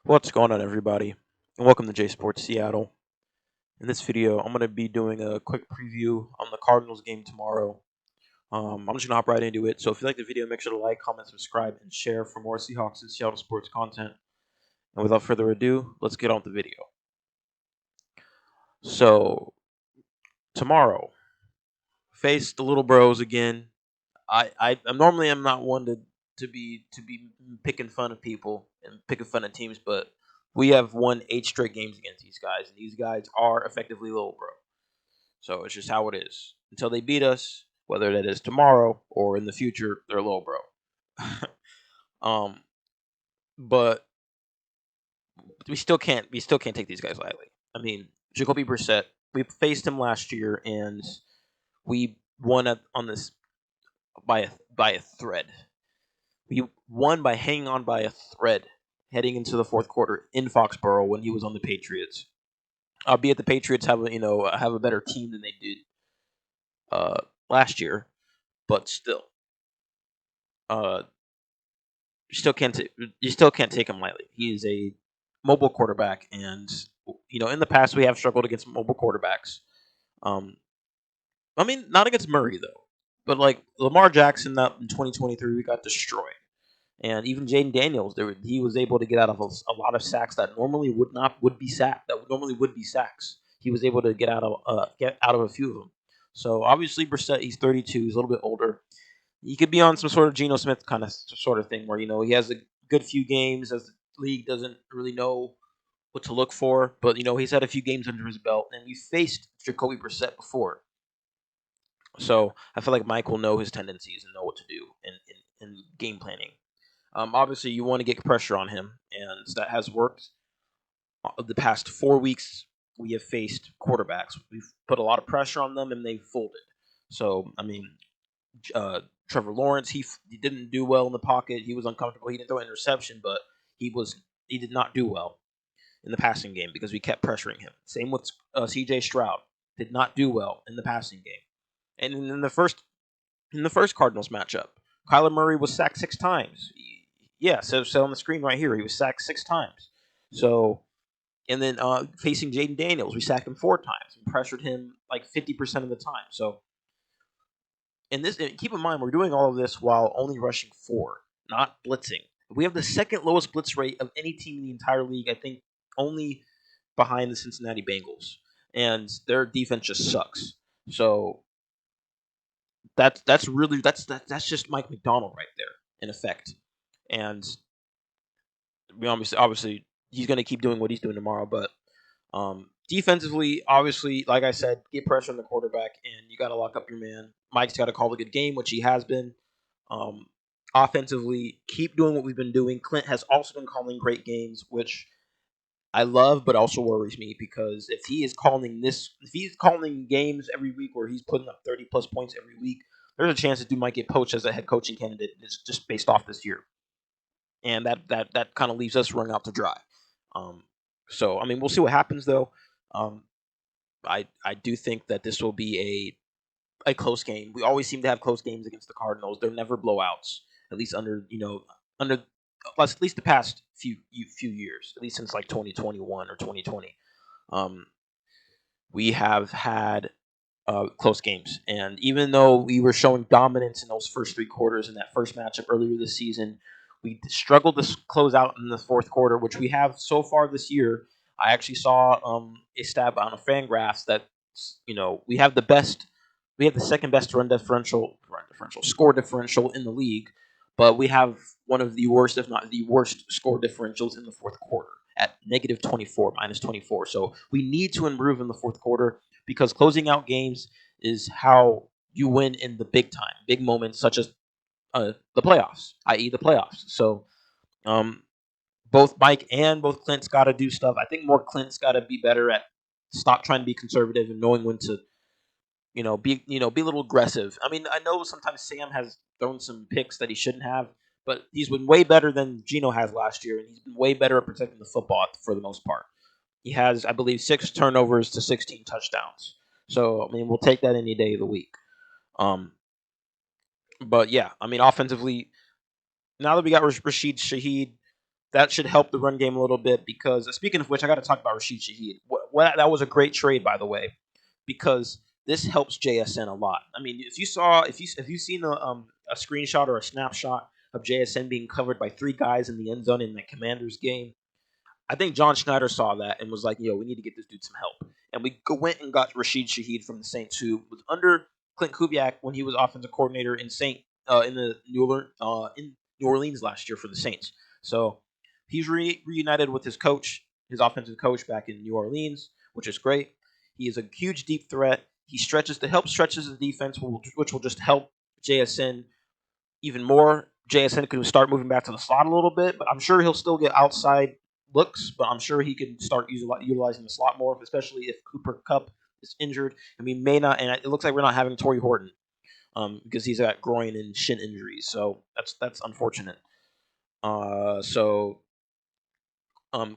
What's going on, everybody? And welcome to J Sports Seattle. In this video, I'm going to be doing a quick preview on the Cardinals game tomorrow. I'm just going to hop right into it. So, if you like the video, make sure to like, comment, subscribe, and share for more Seahawks and Seattle sports content. And without further ado, let's get on with the video. So, tomorrow, face the little bros again. I normally am not one to be picking fun of people and picking fun of teams, but we have won 8 straight games against these guys, and these guys are effectively little bro. So it's just how it is. Until they beat us, whether that is tomorrow or in the future, they're little bro. um, but we still can't take these guys lightly. I mean, Jacoby Brissett, we faced him last year, and we won on this by a thread. We won by hanging on by a thread heading into the fourth quarter in Foxborough when he was on the Patriots. Albeit the Patriots have a better team than they did last year, but still, uh, you still can't take him lightly. He is a mobile quarterback, and in the past we have struggled against mobile quarterbacks. Um, I mean, not against Murray though, but like Lamar Jackson, that in 2023 we got destroyed. And even Jaden Daniels, he was able to get out of a lot of sacks that normally would be sacked. That normally would be sacks. He was able to get out of a few of them. So obviously Brissett, he's 32, he's a little bit older. He could be on some sort of Geno Smith kind of sort of thing where he has a good few games as the league doesn't really know what to look for. But he's had a few games under his belt, and we faced Jacoby Brissett before. So I feel like Mike will know his tendencies and know what to do in game planning. Obviously, you want to get pressure on him, and that has worked. The past 4 weeks, we have faced quarterbacks. We've put a lot of pressure on them, and they've folded. So, I mean, Trevor Lawrence, he didn't do well in the pocket. He was uncomfortable. He didn't throw an interception, but he did not do well in the passing game because we kept pressuring him. Same with C.J. Stroud, did not do well in the passing game. And in the first Cardinals matchup, Kyler Murray was sacked 6 times. Yeah, so on the screen right here, he was sacked 6 times. So, and then facing Jaden Daniels, we sacked him 4 times and pressured him like 50% of the time. So, and keep in mind, we're doing all of this while only rushing 4, not blitzing. We have the second lowest blitz rate of any team in the entire league. I think only behind the Cincinnati Bengals, and their defense just sucks. So that's just Mike McDonald right there in effect. And we obviously he's going to keep doing what he's doing tomorrow. But defensively, obviously, like I said, get pressure on the quarterback, and you got to lock up your man. Mike's got to call a good game, which he has been. Um, Offensively, keep doing what we've been doing. Clint has also been calling great games, which I love, but also worries me because if he's calling games every week where he's putting up 30+ points every week, there's a chance that dude might get poached as a head coaching candidate. It's just based off this year, and that kind of leaves us wrung out to dry. Um, so I mean, we'll see what happens though. Um, I do think that this will be a close game. We always seem to have close games against the Cardinals. They're never blowouts, at least under at least the past few years, at least since like 2021 or 2020. Um, we have had close games, and even though we were showing dominance in those first 3 quarters in that first matchup earlier this season, we struggled to close out in the fourth quarter, which we have so far this year. I actually saw a stat on a fan graphs that we have the second best run differential, score differential in the league, but we have one of the worst, if not the worst, score differentials in the fourth quarter at negative 24, minus 24. So we need to improve in the fourth quarter because closing out games is how you win in the big time, big moments such as the playoffs, i.e., the playoffs. So um, both Mike and both Clint's got to do stuff. I think more Clint's got to be better at stop trying to be conservative and knowing when to be a little aggressive. I mean, I know sometimes Sam has thrown some picks that he shouldn't have, but he's been way better than Gino has last year, and he's been way better at protecting the football for the most part. He has, I believe, 6 turnovers to 16 touchdowns. So I mean, we'll take that any day of the week. Um, but yeah, I mean, offensively, now that we got Rashid Shaheed, that should help the run game a little bit because speaking of which, I got to talk about Rashid Shaheed. That was a great trade, by the way, because this helps JSN a lot. I mean, if you seen a screenshot or a snapshot of JSN being covered by three guys in the end zone in the Commanders game, I think John Schneider saw that and was like, "Yo, we need to get this dude some help." And we went and got Rashid Shaheed from the Saints, who was under Clint Kubiak when he was offensive coordinator in New Orleans last year for the Saints. So he's reunited with his coach, his offensive coach back in New Orleans, which is great. He is a huge deep threat. He stretches the defense, which will just help JSN even more. JSN could start moving back to the slot a little bit, but I'm sure he'll still get outside looks. But I'm sure he can start utilizing the slot more, especially if Cooper Kupp is injured, and we may not. And it looks like we're not having Torrey Horton because he's got groin and shin injuries, so that's unfortunate.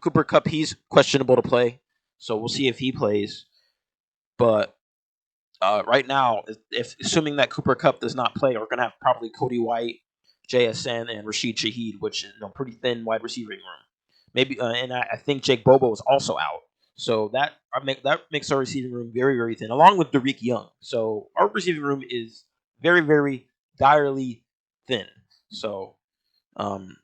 Cooper Kupp, he's questionable to play, so we'll see if he plays. But right now, if assuming that Cooper Kupp does not play, we're gonna have probably Cody White, JSN, and Rashid Shaheed, which is pretty thin wide receiving room. Maybe, and I think Jake Bobo is also out, so that makes our receiving room very very thin, along with Derek Young. So our receiving room is very very direly thin. So um,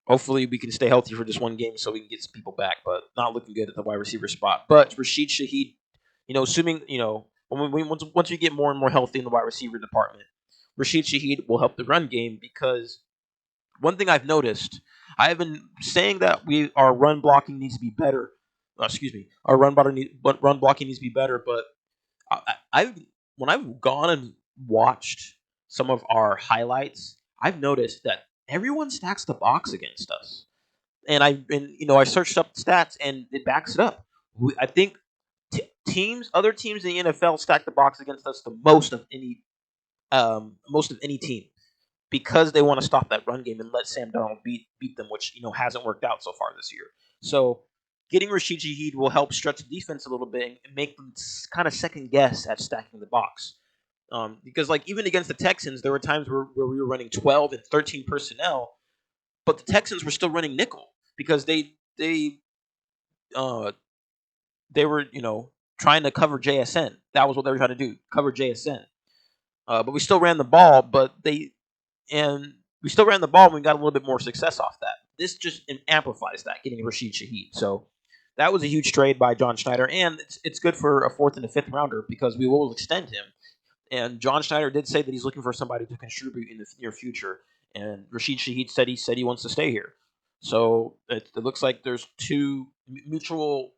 hopefully we can stay healthy for just one game so we can get some people back, but not looking good at the wide receiver spot. But Rashid Shaheed, assuming once we get more and more healthy in the wide receiver department, Rashid Shaheed will help the run game because one thing I've noticed, I have been saying that our run blocking needs to be better. Excuse me, our run blocking needs to be better. But I've when I've gone and watched some of our highlights, I've noticed that everyone stacks the box against us. I searched up stats and it backs it up. I think other teams in the NFL stack the box against us the most of any team because they want to stop that run game and let Sam Darnold beat them, which hasn't worked out so far this year. So getting Rashid Shaheed will help stretch the defense a little bit and make them kind of second guess at stacking the box. Because like even against the Texans, there were times where we were running 12 and 13 personnel, but the Texans were still running nickel because uh, they were trying to cover JSN. That was what they were trying to do, cover JSN. But we still ran the ball, and we still ran the ball and we got a little bit more success off that. This just amplifies that, getting Rashid Shaheed. So that was a huge trade by John Schneider, and it's good for a fourth and a fifth rounder because we will extend him. And John Schneider did say that he's looking for somebody to contribute in the near future. And Rashid Shaheed said he wants to stay here. So it looks like there's mutual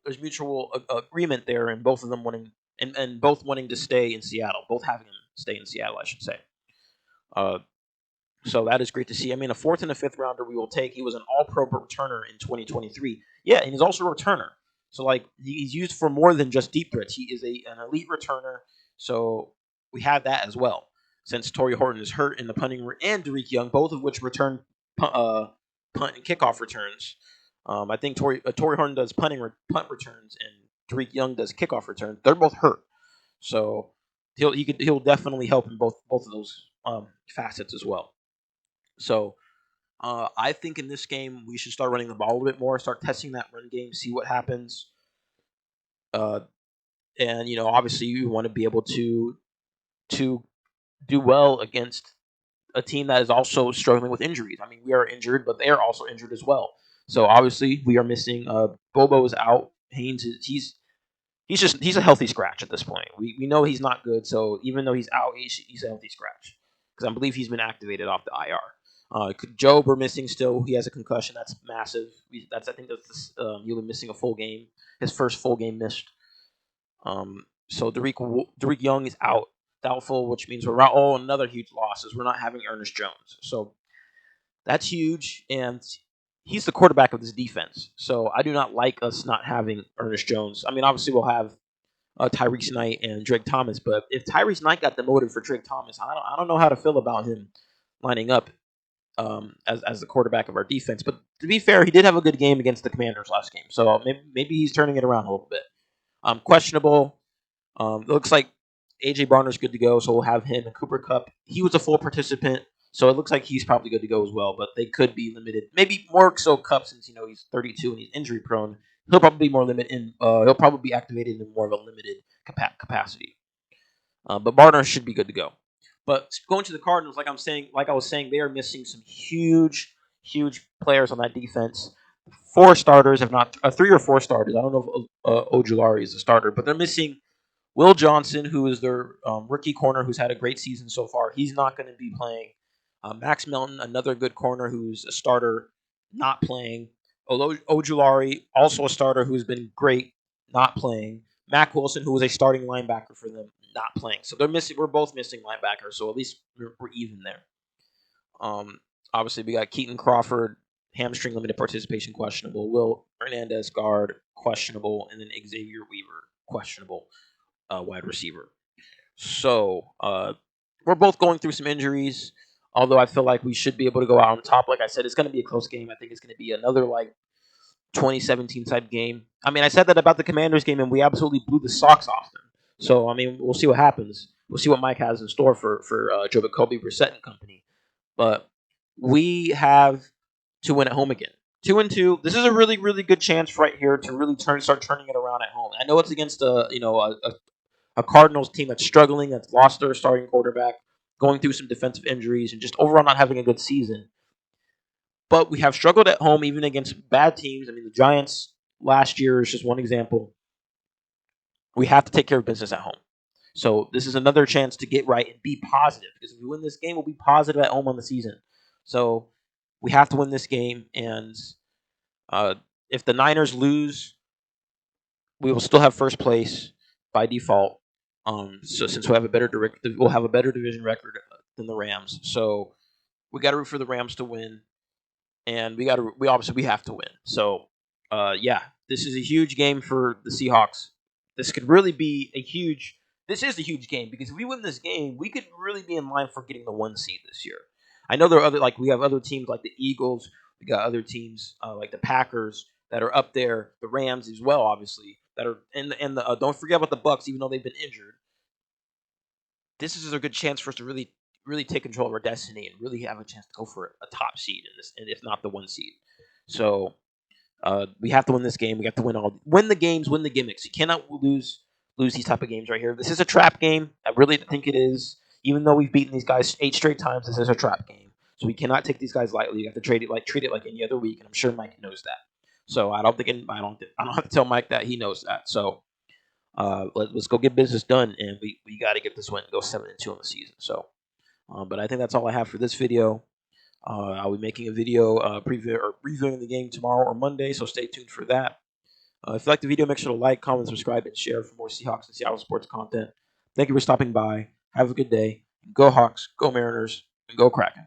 agreement there, and both of them wanting and both wanting to stay in Seattle, both having him stay in Seattle, I should say. Uh, so that is great to see. I mean, a fourth and a fifth rounder we will take. He was an All-Pro returner in 2023. Yeah, and he's also a returner. So like he's used for more than just deep threats. He is an elite returner. So we have that as well. Since Torrey Horton is hurt in the punting and Derek Young, both of which return punt and kickoff returns. I think Torrey Horton does punt returns and Derek Young does kickoff returns. They're both hurt, so he'll definitely help in both of those facets as well. So I think in this game we should start running the ball a little bit more, start testing that run game, see what happens. Uh, and obviously you want to be able to do well against a team that is also struggling with injuries. I mean, we are injured, but they are also injured as well. So obviously we are missing. Bobo is out. Haynes he's a healthy scratch at this point. We know he's not good. So even though he's out, he's a healthy scratch because I believe he's been activated off the IR. Job we're missing still. He has a concussion. That's massive. I think he'll be missing a full game. His first full game missed. So Derek Young is out, doubtful, which means another huge loss is we're not having Ernest Jones. So that's huge, and he's the quarterback of this defense. So I do not like us not having Ernest Jones. I mean, obviously we'll have Tyrese Knight and Drake Thomas, but if Tyrese Knight got demoted for Drake Thomas, I don't know how to feel about him lining up as the quarterback of our defense. But to be fair, he did have a good game against the Commanders last game, so maybe he's turning it around a little bit. Questionable. It looks like AJ Barner's good to go, so we'll have him and Cooper Kupp. He was a full participant, So it looks like he's probably good to go as well. But they could be limited, maybe more so Cup since he's 32 and he's injury prone. He'll probably be more limited. He'll probably be activated in more of a limited capacity. But Marner should be good to go. But going to the Cardinals, like I was saying, they are missing some huge players on that defense. 4 starters, if not 3 or 4 starters. I don't know if Ojulari is a starter, but they're missing Will Johnson, who is their rookie corner, who's had a great season so far. He's not going to be playing. Max Melton, another good corner, who's a starter, not playing. Ojulari, also a starter, who's been great, not playing. Mac Wilson, who was a starting linebacker for them, not playing. So they're missing. We're both missing linebackers. So at least we're even there. Obviously, we got Keaton Crawford, hamstring limited participation, questionable. Will Hernandez, guard, questionable, and then Xavier Weaver, questionable, wide receiver. So we're both going through some injuries. Although I feel like we should be able to go out on top. Like I said, it's going to be a close game. I think it's going to be another 2017 type game. I mean, I said that about the Commanders game, and we absolutely blew the socks off them. So I mean, we'll see what happens. We'll see what Mike has in store for Joe Jacoby, Brissett and company. But we have to win at home again. 2-2. This is a really good chance right here to really start turning it around at home. I know it's against a Cardinals team that's struggling, that's lost their starting quarterback, going through some defensive injuries, and just overall not having a good season. But we have struggled at home even against bad teams. I mean, the Giants last year is just one example. We have to take care of business at home. So this is another chance to get right and be positive. Because if we win this game, we'll be positive at home on the season. So we have to win this game. And if the Niners lose, we will still have first place by default. So since we'll have a better division record than the Rams. So we got to root for the Rams to win. And we obviously have to win. So, this is a huge game for the Seahawks. This could really be This is a huge game because if we win this game, we could really be in line for getting the 1 seed this year. I know there are we have other teams like the Eagles. We got other teams like the Packers that are up there. The Rams as well, obviously, that are and the don't forget about the Bucks, even though they've been injured. This is a good chance for us to really take control of our destiny and really have a chance to go for a top seed in this, and if not the 1 seed. So we have to win this game. We have to win the games, win the gimmicks. You cannot lose these type of games right here. This is a trap game. I really think it is. Even though we've beaten these guys 8 straight times, this is a trap game. So we cannot take these guys lightly. You have to treat it like any other week, and I'm sure Mike knows that. So I don't have to tell Mike that. He knows that. So let's go get business done, and we got to get this win and go 7-2 on the season. So. But I think that's all I have for this video. I'll be making a video reviewing the game tomorrow or Monday, so stay tuned for that. If you like the video, make sure to like, comment, subscribe, and share for more Seahawks and Seattle sports content. Thank you for stopping by. Have a good day. Go Hawks, go Mariners, and go Kraken.